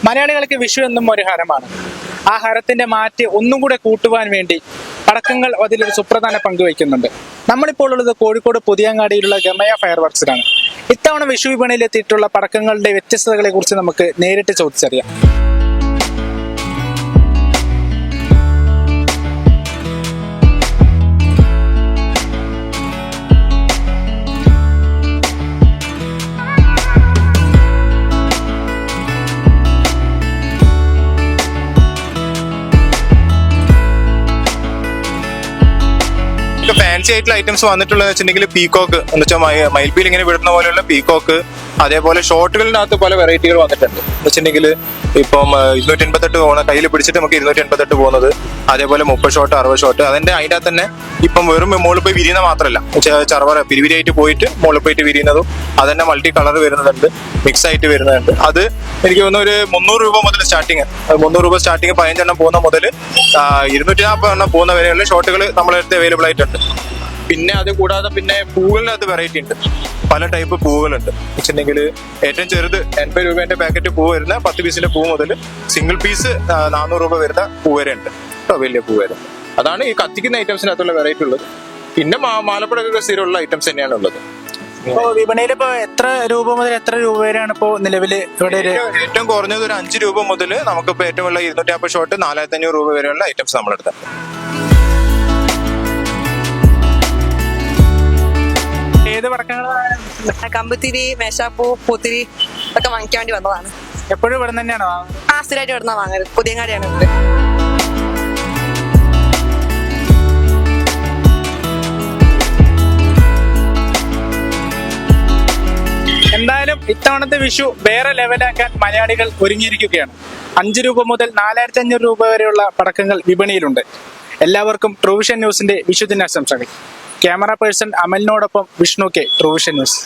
മലയാളികൾക്ക് വിഷു എന്നും ഒരു ഹരമാണ്. ആ ഹരത്തിന്റെ മാറ്റ് ഒന്നും കൂടെ കൂട്ടുവാൻ വേണ്ടി പടക്കങ്ങൾ അതിലൊരു സുപ്രധാന പങ്ക് വഹിക്കുന്നുണ്ട്. നമ്മളിപ്പോൾ ഉള്ളത് കോഴിക്കോട് പുതിയങ്ങാടിയിലുള്ള ഗമയ ഫയർ വർക്സിലാണ്. ഇത്തവണ വിഷു വിപണിയിൽ എത്തിയിട്ടുള്ള പടക്കങ്ങളുടെ വ്യത്യസ്തതകളെ കുറിച്ച് നമുക്ക് നേരിട്ട് ചോദിച്ചറിയാം. ഫാൻസി ആയിട്ടുള്ള ഐറ്റംസ് വന്നിട്ടുള്ളത് വെച്ചിട്ടുണ്ടെങ്കിൽ പീകോക്ക് എന്ന് വെച്ചാൽ മയിൽപീൽ ഇങ്ങനെ വിടുന്ന പോലെയുള്ള പീകോക്ക്, അതേപോലെ ഷോട്ടുകളിനകത്ത് പല വെറൈറ്റികൾ വന്നിട്ടുണ്ട്. എന്ന് വെച്ചിട്ടുണ്ടെങ്കിൽ ഇപ്പം 288 പോകുന്ന കയ്യിൽ പിടിച്ചിട്ട് നമുക്ക് 288 പോകുന്നത്, അതേപോലെ 30 ഷോട്ട് 60 ഷോട്ട്. അതിന്റെ തന്നെ ഇപ്പം വെറും മുകളിൽ പോയി വിരിയുന്ന മാത്രമല്ല, ചർവറ പിരിവിരിയായിട്ട് പോയിട്ട് മുകളിൽ പോയിട്ട് വിരിയുന്നതും അതന്നെ മൾട്ടി കളർ വരുന്നുണ്ട്, മിക്സ് ആയിട്ട് വരുന്നുണ്ട്. അത് എനിക്ക് തോന്നുന്നു ഒരു 300 രൂപ മുതൽ സ്റ്റാർട്ടിങ്, 300 രൂപ സ്റ്റാർട്ടിങ് 15 എണ്ണം പോകുന്ന മുതൽ 240 എണ്ണം പോകുന്ന വരെയുള്ള ഷോട്ടുകൾ നമ്മളെ അടുത്ത് അവൈലബിൾ ആയിട്ടുണ്ട്. പിന്നെ അത് കൂടാതെ പിന്നെ പൂവുകളിനകത്ത് വെറൈറ്റി ഉണ്ട്, പല ടൈപ്പ് പൂവുകളുണ്ട്. വെച്ചിട്ടുണ്ടെങ്കിൽ ഏറ്റവും ചെറുത് 80 രൂപേന്റെ പാക്കറ്റ് പൂ വരുന്ന 10 പീസിന്റെ പൂ മുതൽ സിംഗിൾ പീസ് 400 രൂപ വരുന്ന പൂ വരെ ഉണ്ട് കേട്ടോ, വലിയ പൂ വരെ. അതാണ് ഈ കത്തിക്കുന്ന ഐറ്റംസിനകത്തുള്ള വെറൈറ്റി ഉള്ളത്. പിന്നെ മാലപ്പടക്കൊക്കെ സ്ഥിരമുള്ള ഐറ്റംസ് തന്നെയാണ് ഉള്ളത്. വിപണിയിൽ ഇപ്പൊ എത്ര രൂപ മുതൽ എത്ര രൂപ വരെയാണ് ഇപ്പോ നിലവിൽ ഇവിടെ? ഏറ്റവും കുറഞ്ഞത് ഒരു 5 രൂപ മുതൽ നമുക്കിപ്പോ ഏറ്റവും ഉള്ള 250 ഷോട്ട് 4500 രൂപ വരെയുള്ള ഐറ്റംസ് നമ്മളെടുത്തുണ്ട്. ഏത് പടക്കങ്ങളാണ്? കമ്പുത്തിരി, മേശാപ്പൂ, പൂത്തിരി ഒക്കെ വാങ്ങിക്കാൻ വേണ്ടി വന്നതാണ്. എപ്പോഴും ഇവിടെ തന്നെയാണോ? സ്ഥിരമായിട്ട് ഇവിടുന്ന വാങ്ങരുത്, പുതിയങ്ങാടിയാണ് ഇത്. എന്തായാലും ഇത്തവണത്തെ വിഷു വേറെ ലെവലാക്കാൻ മലയാളികൾ ഒരുങ്ങിയിരിക്കുകയാണ്. 5 രൂപ മുതൽ 4500 രൂപ വരെയുള്ള പടക്കങ്ങൾ വിപണിയിലുണ്ട്. എല്ലാവർക്കും ട്രൂവിഷൻ ന്യൂസിന്റെ വിഷുദിനാശംസകൾ. ക്യാമറ പേഴ്സൺ അമലിനോടൊപ്പം വിഷ്ണു കെ, ട്രൂവിഷൻ ന്യൂസ്.